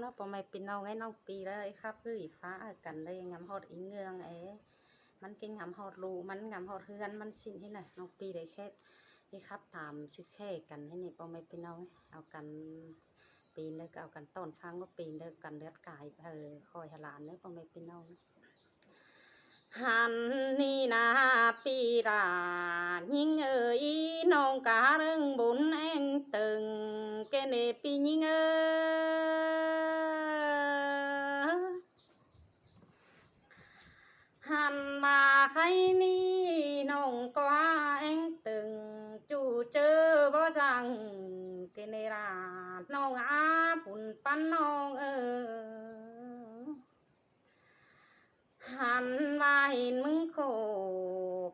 nó bỏ mày pin nào ngay nong pi đấy khắp cứ pháกันเลยงำฮอดอีเงืองมันเก่งงำฮอดรูมันงำฮอดเฮือนมันสิ้นที่ไหนน้องปีได้แค่ที่ครับถามชื่อแค่กันให้นี่ปอไม่เป็นเอากันปีนเลยก็เอากันต้นฟังก็ปีนเลยกันเลือดกายคอยหลานเลยปอไม่เป็นหันนี่นาปีรายิ่งน้องกาเรื่องบุญเองตึงแกเนปียิ่งหันมาใครนี่น้องก็เองตึงจู่เจอบ่จังแกเนราน้องปุ่นปั้นน้องหันมาเห็นมึงโค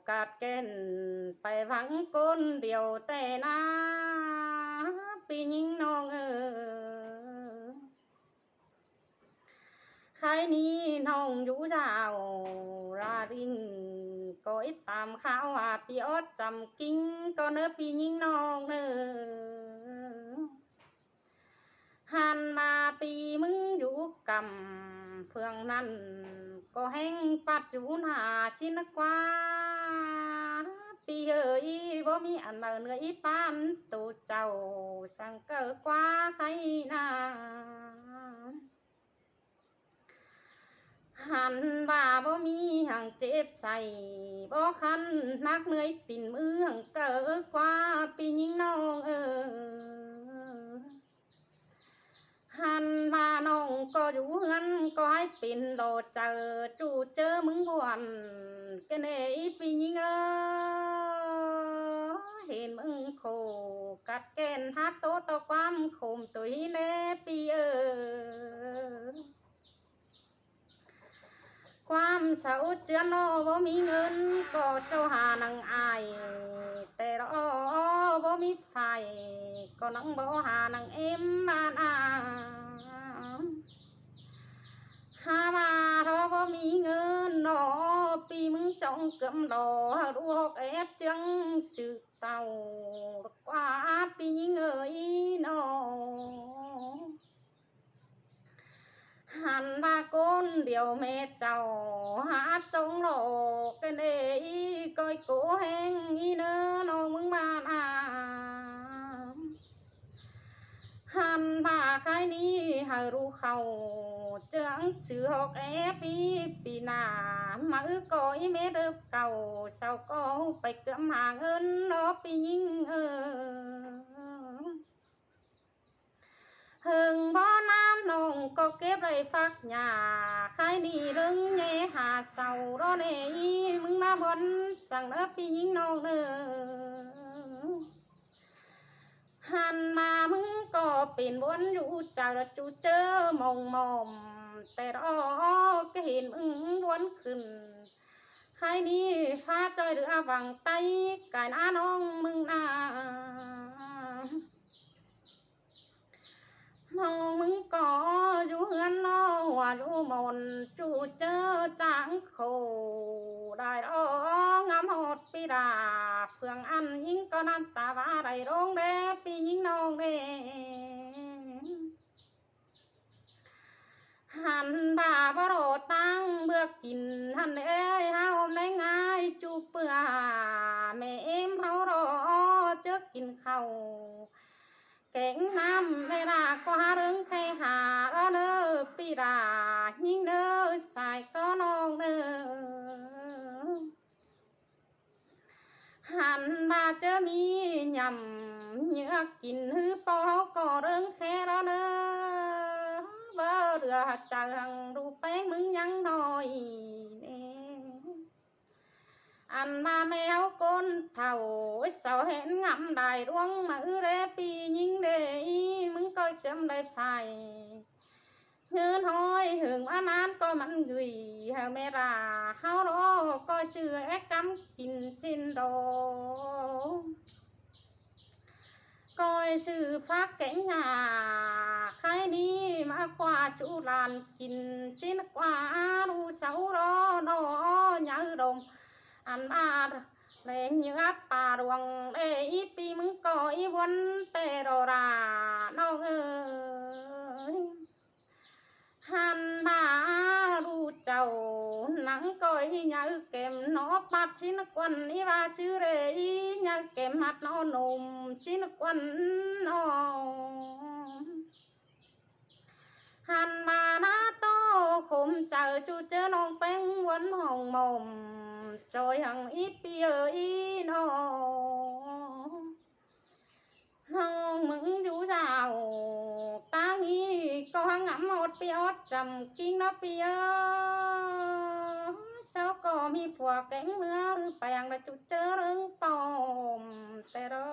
กัดเก่นไปหวังคนเดียวแต่นาปียิงน้องใครนี้น้องอยู่เจ้าราริงก็อิตามข้าวปีอดจำกิ้งก็เนื้อปียิงน้องหันมาปีมึงอยู่กำเพื่องนั้นก็แห้งปัดจูนหาชินกว่าปีบ่มีอันมาเนื้ออีปานตูเจ้าสังเกิดกว่าใครนาหันว่าบ่มีหังเจ็บใส่บ่คันนักเหนื่อยติ่นมือหังเกิดกว่าปียิงน้องหันว่าน้องก็อยู่เฮือนก็ให้เป็นโลดเจอจู่เจอมึงบวนก็เนยปียิงเห็นมึงโคกัดแกนฮัดโตตะความคมตุยเนปีความเศร้าเจือนโลบ่มีเงินก็เจ้าหานังอายแต่รอบ่มีไฟก็นังบ่หานังเอ็มมาหามาเราบ่มีเงินนอปีมึงจ้องเกือมดอดูหกจังสืบเต่ากว่าปียิงนอหันมาก้นเดียวแม่เจ้าหาจงโลกกันก้อยกูแห้งเนื้อน้องมึงมาหันมาใครนี้ให้รู้เขาเจืองสือหกปีหนามาก้อยแม่เด็กเก่าเศร้าก็ไปเกือบหาเงินนอปียิงหึงบ่น้ำนงก็เก็บไรฟักหญ้าใครนี่เรื่องแย่หาเศร้ารอเนมึงมาบนสั่งเนื้อปียิงน้องหันมามึงก็เป็นบนอยู่จากจูเจอมองแต่รอก็เห็นมึงวนขึ้นใครนี่ฟ้าจอยหรือวังไตกายน้าน้องมึงน้องมึงก็อยู่เฮือนน้อหัวอยู่มนจู่เจอจางโคได้ร้องงามหดปีดาเฟืองอันยิ่งก็น้ำตาว่าไรร้องเด้ปียิ่งน้องเด้หันบาบโรตั้งเบื่อกินหันหาอมได้ง่ายจูเปื่อแม่เอ็มเขารอเจอกินข้าวแกงน้ำเวลาก็หาเรื่องใครหาเนอปีดายิ่งเนอสายก็น้องเนอหันมาเจอมียำเนื้อกินหือปอก็เรื่องแค่เนอเบอเรือจังรูปแป้งมึงยังน้อยอันมาแมวก้นเท่าเสาเห็นงำได้ดวงมาเรปียิงเดมึงก้อยเกิมได้ไฟเงินห้อยหึงว่านานก็มันกุยเฮาเมราเฮาโรก็เชื่อกำกินจินโดก้อยซื้อฟักแกงหาใครนี้มาคว้าสุรานกินชิ้นกว่าดูเสารอนอหยาดมอันมาเลยเนื้อปลาดวงปีมึงก็วนเตโรราน้อง y nhớ kèm nó bát xin quần y ba sư rê y nhớ kèm mặt nó nùm xin quần nó hàn mà na to khum chờ chú chớ non bánh quấn hồng mồm rồi hằng ít bia y nó hằng mừng chú rào ta nghĩ có hằng ngắm một bia trầm kinh nó bia sao có mi phùa cánh mưa bèn là chú chớ rừng bòm tê đó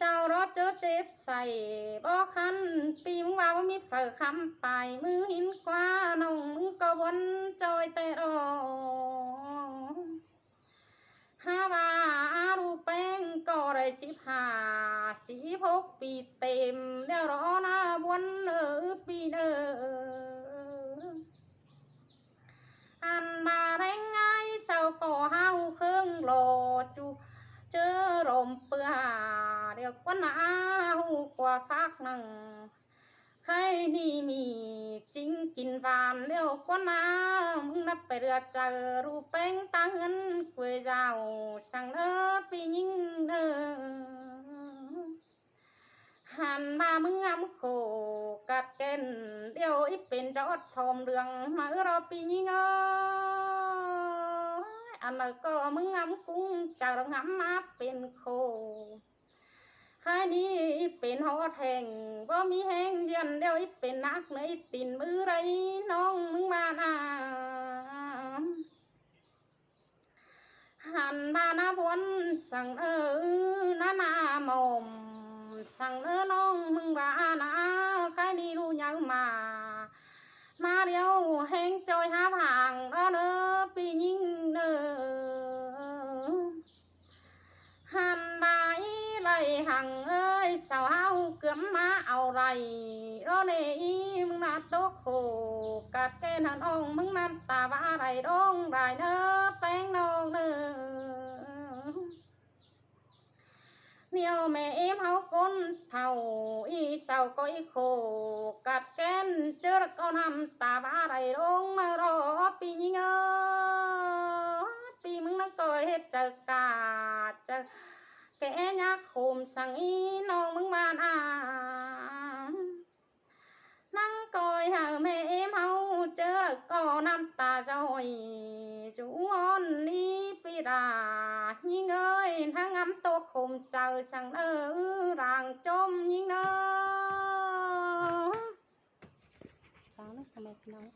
chào đó chớ chếtใส่ บ่คันปีมึงว่าบ่มีเฝอคำไปมือหินกว่าน้องมึงก็วนจอยแต่รอหาว่ารูปแป้งก็ได้15 16 ปีเต็มแล้วรอหน้าวนปีอันมาแรงไงเศร้าก็เฮาเครื่องโหลดอยู่เจอลมเปื่อเดี๋ยวกว่าหนาวกว่าฟักนังใครนี่มีจริงกินหวานเดี๋ยวกว่าหนาวมึงนับไปเรือเจอรูปแป้งตาเงินกวยเจ้าสั่งปียิ่งหันมามึงงำโขกัดเกนเดี๋ยวอีเป็นจอดทอมเรืองมารอปียิ่งอันนั้นก็มึงงำกุ้งจะงำมาเป็นโคใครนี้เป็นหอแทงว่ามีแห้งเยือนเดี๋ยวอีเป็นนักในตินมือไรน้องมึงมานาหันมาหน้าบนสั่งหน้าหมอมสั่งน้องมึงว่านาใครนี้รู้ยังมาเดียวแห้งจอยหาห่างปียิ่งหันมาไรหังสาวเฮาเกือบมาเอาไรมึงน่าโตโขกัดแกนน้องมึงน้ำตาว่าไรดงไรแป้งน้องnhiều mẹ em háo con thầu y sao có y khổ cắt ken chưa được con hầm ta ba đầy đông mà rõ pi nhớ piมึงnó coi hết chờ cả chờ kẻ nhát khom sang yน้องมึงมานั่งคอยหาแม่เอ็มเฮาเจอแล้วก็น้ำตาจอยจูงอนนี่ปีดายิ่งเอ้ยทั้งงำตัวคมเจอสั่งร่างจมยิ่งเอ้ยสั่งนะทำไมน้อง